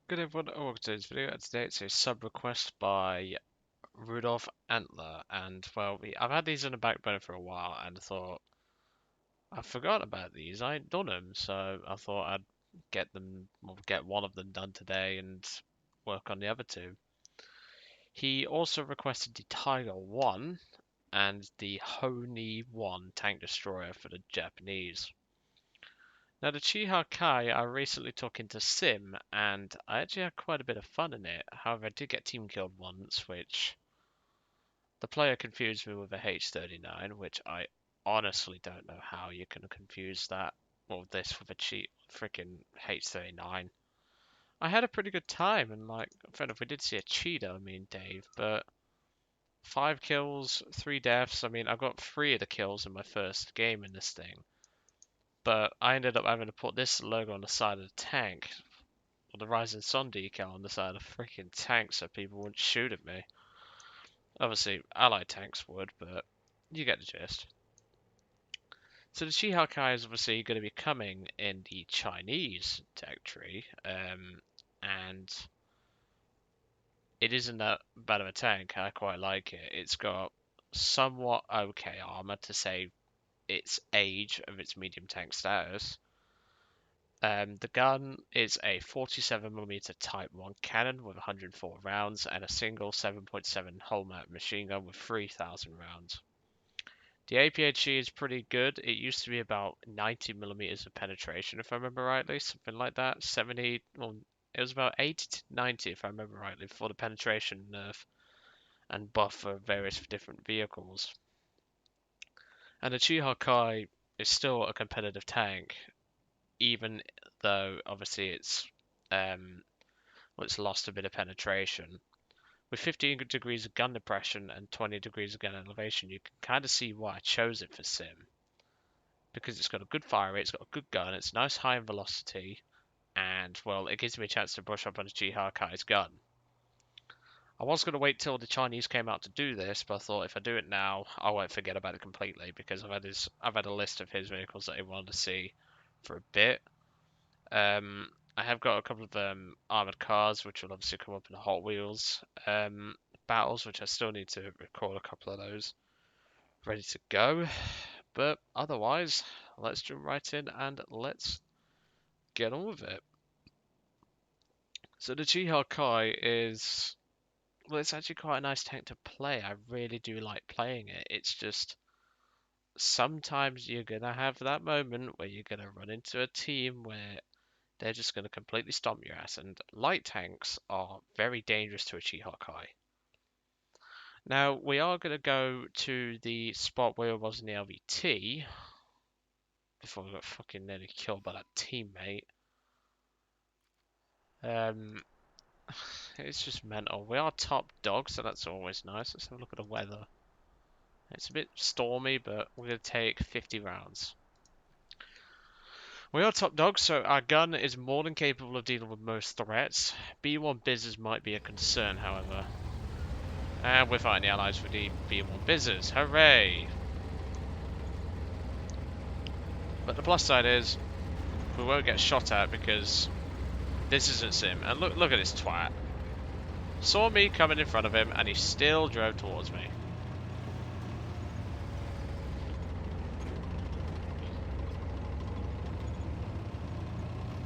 Good everyone, welcome to this video. Today it's a sub request by Rudolph Antler, and well, I've had these in the back burner for a while, and thought I forgot about these. I ain't done them, so I thought I'd get them, well, get one of them done today, and work on the other two. He also requested the Tiger 1 and the Honi 1 tank destroyer for the Japanese. Now, the Chiha Kai I recently took into Sim, and I actually had quite a bit of fun in it. However, I did get team killed once, which the player confused me with a H39, which I honestly don't know how you can confuse that, or this with a cheat freaking H39. I had a pretty good time, and like, fair enough, we did see a cheater, me and Dave, but 5 kills, 3 deaths. I mean, I got 3 of the kills in my first game in this thing. But I ended up having to put this logo on the side of the tank, or the Rising Sun decal on the side of the freaking tank so people wouldn't shoot at me. Obviously, allied tanks would, but you get the gist. So the Shihakai is obviously going to be coming in the Chinese tech tree, and it isn't that bad of a tank. I quite like it. It's got somewhat okay armor to say its age of its medium tank status. The gun is a 47mm Type 1 cannon with 104 rounds and a single 7.7 Holmat machine gun with 3,000 rounds. The APHE is pretty good. It used to be about 90mm of penetration, if I remember rightly, something like that. 70, well, it was about 80 to 90, if I remember rightly, for the penetration nerf and buff for various different vehicles. And the Chiha Kai is still a competitive tank, even though obviously it's lost a bit of penetration. With 15 degrees of gun depression and 20 degrees of gun elevation, you can kind of see why I chose it for Sim. Because it's got a good fire rate, it's got a good gun, it's nice high in velocity, and well, it gives me a chance to brush up on Chiha Kai's gun. I was going to wait till the Chinese came out to do this, but I thought if I do it now, I won't forget about it completely because I've had a list of his vehicles that I wanted to see for a bit. I have got a couple of armored cars, which will obviously come up in the Hot Wheels battles, which I still need to record a couple of those ready to go. But otherwise, let's jump right in and let's get on with it. So the Jihad Kai is, well, it's actually quite a nice tank to play. I really do like playing it. It's just sometimes you're gonna have that moment where you're gonna run into a team where they're just going to completely stomp your ass, and light tanks are very dangerous to a Chihokai. Now, we are going to go to the spot where it was in the LVT before we got fucking nearly killed by that teammate. Um, it's just mental. We are top dog, so that's always nice. Let's have a look at the weather. It's a bit stormy, but we're going to take 50 rounds. We are top dog, so our gun is more than capable of dealing with most threats. B1 Bizzes might be a concern, however. And we're fighting the allies for the B1 Bizzes. Hooray! But the plus side is, we won't get shot at because this isn't Sim. And look at this twat. Saw me coming in front of him and he still drove towards me.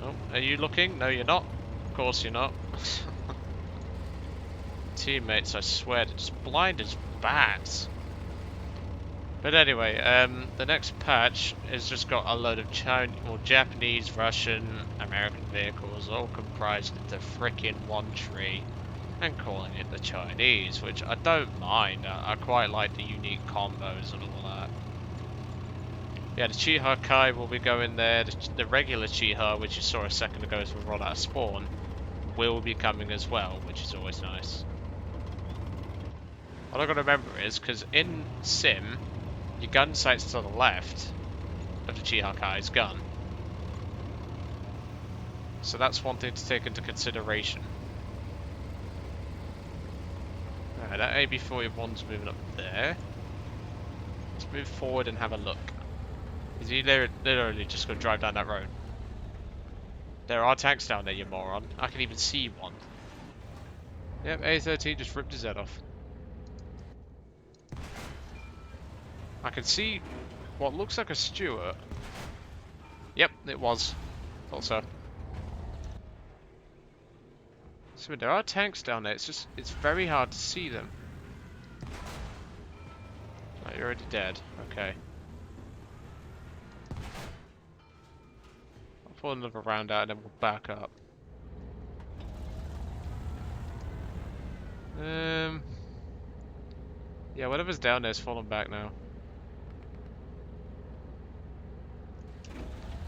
Oh, are you looking? No, you're not. Of course you're not. Teammates, I swear, they're just blind as bats. But anyway, the next patch has just got a load of Japanese, Russian, American vehicles all comprised into frickin' one tree and calling it the Chinese, which I don't mind. I quite like the unique combos and all that. Yeah, the Chiha Kai will be going there. The regular Chiha, which you saw a second ago as we rolled out of spawn, will be coming as well, which is always nice. What I've got to remember is, because in Sim, your gun sight's to the left of the Chihakai's gun. So that's one thing to take into consideration. Alright, that AB41's moving up there. Let's move forward and have a look. Is he literally just going to drive down that road? There are tanks down there, you moron. I can even see one. Yep, A13 just ripped his head off. I can see what looks like a Stuart. Yep, it was. Thought so. So there are tanks down there, it's very hard to see them. Oh, you're already dead. Okay. I'll pull another round out and then we'll back up. Yeah, whatever's down there is falling back now.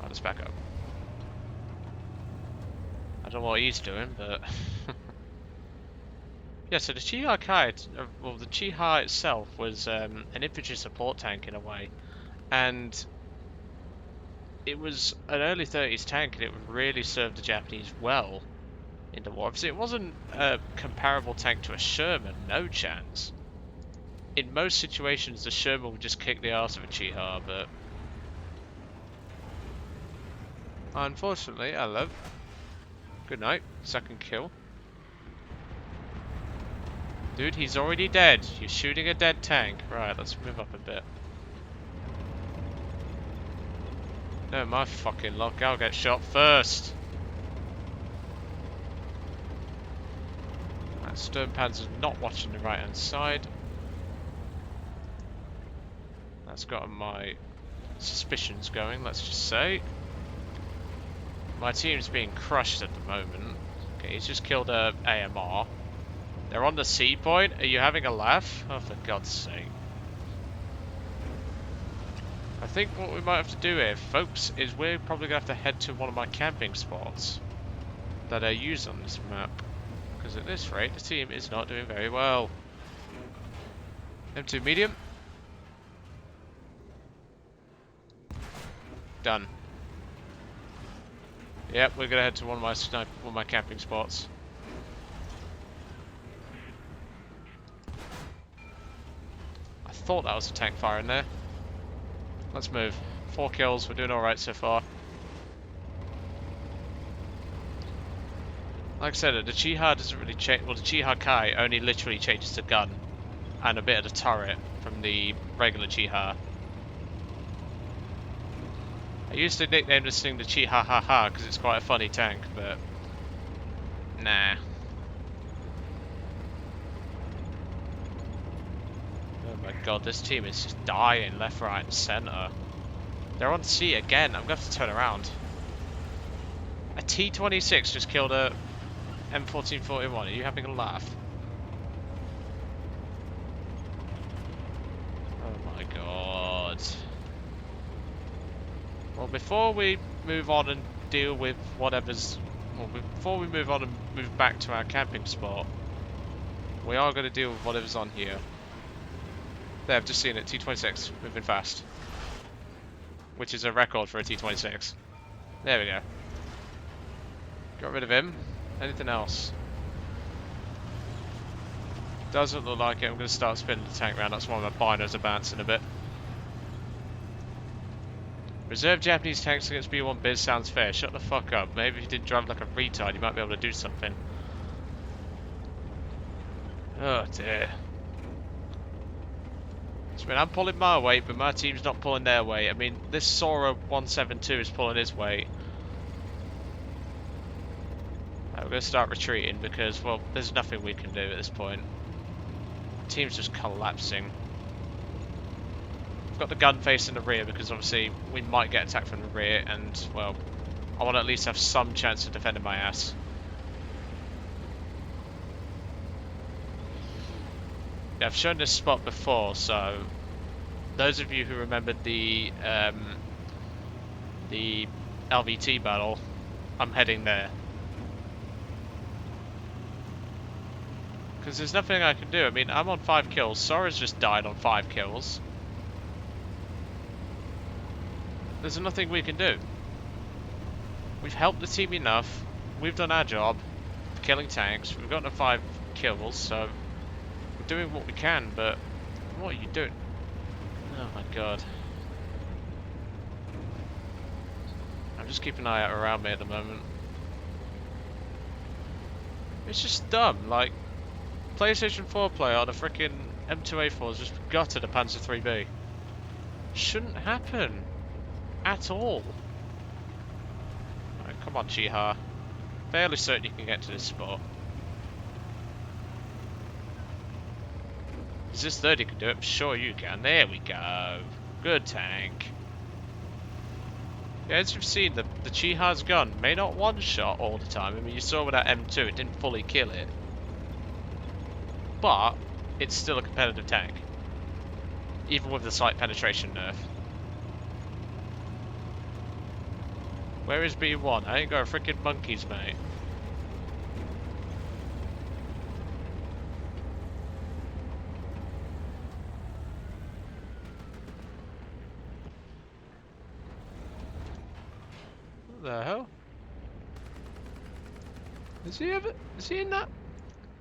I'll just back up. I don't know what he's doing, but... yeah, so the Chiha Kai, well, the Chiha itself was an infantry support tank in a way. And it was an early 30s tank, and it really served the Japanese well in the war. Obviously, it wasn't a comparable tank to a Sherman, no chance. In most situations, the Sherman would just kick the arse of a Chiha, but... unfortunately, hello. Good night. Second kill. Dude, he's already dead. You're shooting a dead tank. Right, let's move up a bit. No, my fucking luck. I'll get shot first. That Sturmpanzer's not watching the right hand side. That's got my suspicions going, let's just say. My team's being crushed at the moment. Okay, he's just killed a AMR. They're on the C point. Are you having a laugh? Oh, for God's sake. I think what we might have to do here, folks, is we're probably going to have to head to one of my camping spots that I use on this map. Because at this rate, the team is not doing very well. M2 medium. Done. Yep, we're gonna head to one of my camping spots. I thought that was a tank fire in there. Let's move. 4 kills, we're doing alright so far. Like I said, the Chiha doesn't really change. Well, the Chiha Kai only literally changes the gun and a bit of the turret from the regular Chiha. I used to nickname this thing the Chiha Ha Ha because it's quite a funny tank, but nah. Oh my god, this team is just dying left, right, and centre. They're on C again. I'm gonna have to turn around. A T-26 just killed a M1441. Are you having a laugh? Oh my god. Well, before we move on and deal with whatever's... well, before we move on and move back to our camping spot, we are going to deal with whatever's on here. There, I've just seen it. T-26, moving fast. Which is a record for a T-26. There we go. Got rid of him. Anything else? Doesn't look like it. I'm going to start spinning the tank around. That's why my binos are bouncing a bit. Reserve Japanese tanks against B1 biz sounds fair. Shut the fuck up. Maybe if you didn't drive like a retard, you might be able to do something. Oh dear. So, I mean, I'm pulling my weight, but my team's not pulling their weight. I mean, this Sora 172 is pulling his weight. Right, we're going to start retreating because, well, there's nothing we can do at this point. The team's just collapsing. Got the gun facing the rear because obviously we might get attacked from the rear, and well, I want to at least have some chance of defending my ass. Yeah, I've shown this spot before, so those of you who remembered the LVT battle, I'm heading there. Because there's nothing I can do. I mean, I'm on 5 kills. Sora's just died on 5 kills. There's nothing we can do. We've helped the team enough. We've done our job, killing tanks. We've gotten to 5 kills, so we're doing what we can, but what are you doing? Oh my god. I'm just keeping an eye out around me at the moment. It's just dumb. Like, PlayStation 4 player on a freaking M2A4 has just gutted a Panzer 3B. Shouldn't happen. At all. Right, come on, Chiha. Fairly certain you can get to this spot. Is this third you can do it? I'm sure you can. There we go. Good tank. Yeah, as you've seen, the Chiha's gun may not one-shot all the time. I mean, you saw with that M2, it didn't fully kill it. But, it's still a competitive tank. Even with the sight penetration nerf. Where is B1? I ain't got freaking monkeys, mate. What the hell? Is he in that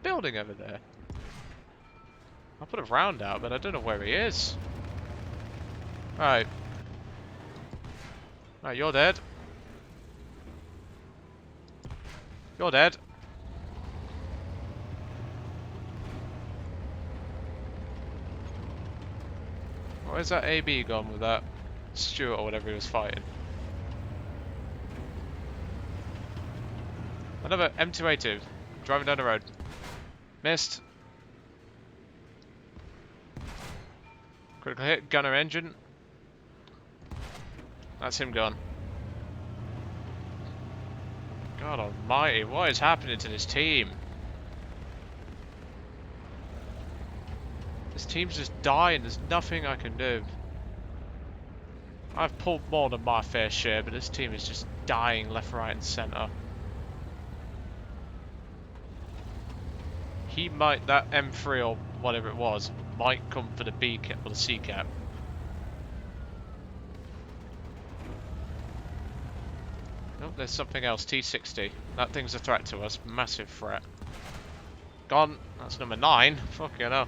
building over there? I put a round out, but I don't know where he is. Right. Right, you're dead. You're dead. Where's that AB gone with that Stuart or whatever he was fighting? Another M2A2. Driving down the road. Missed. Critical hit. Gunner engine. That's him gone. God almighty, what is happening to this team? This team's just dying, there's nothing I can do. I've pulled more than my fair share, but this team is just dying left, right and centre. He might, that M3 or whatever it was, might come for the B cap or the C cap. Oh, there's something else, T60. That thing's a threat to us, massive threat. Gone, that's number 9. Fuck you know.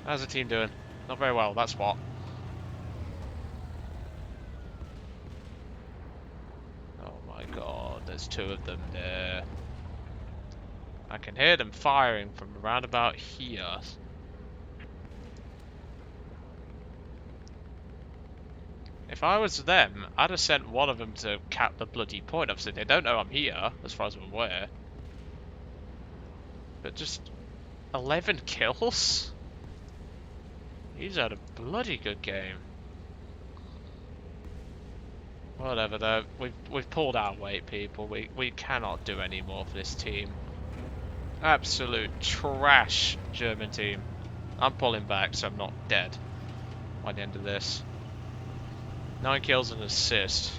How's the team doing? Not very well, that's what. Oh my god, there's 2 of them there. I can hear them firing from around about here. If I was them, I'd have sent one of them to cap the bloody point. Obviously, they don't know I'm here, as far as I'm aware. But just 11 kills? He's had a bloody good game. Whatever though, we've pulled our weight, people. We cannot do any more for this team. Absolute trash German team. I'm pulling back so I'm not dead by the end of this. 9 kills and an assist.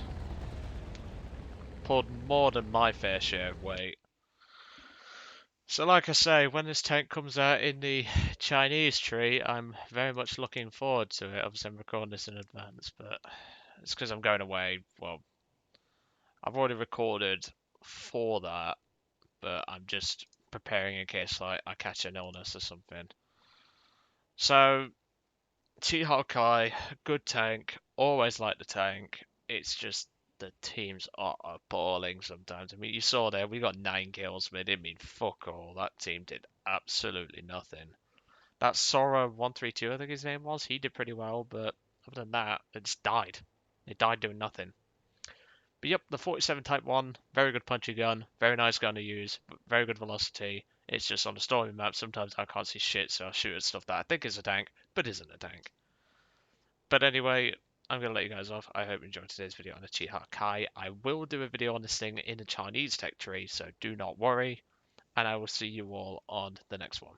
Pulled more than my fair share of weight. So like I say, when this tank comes out in the Chinese tree, I'm very much looking forward to it. Obviously I'm recording this in advance, but it's because I'm going away. Well, I've already recorded for that, but I'm just preparing in case like I catch an illness or something. So T-Hawkeye, good tank, always like the tank. It's just the teams are appalling sometimes. I mean, you saw there, we got 9 kills, but it didn't mean fuck all. That team did absolutely nothing. That Sora 132, I think his name was, he did pretty well, but other than that, it just died. It died doing nothing. But yep, the 47 Type 1, very good punchy gun, very nice gun to use, very good velocity. It's just on the stormy map, sometimes I can't see shit, so I'll shoot at stuff that I think is a tank, but isn't a tank. But anyway, I'm going to let you guys off. I hope you enjoyed today's video on the Chiha Kai. I will do a video on this thing in the Chinese tech tree, so do not worry. And I will see you all on the next one.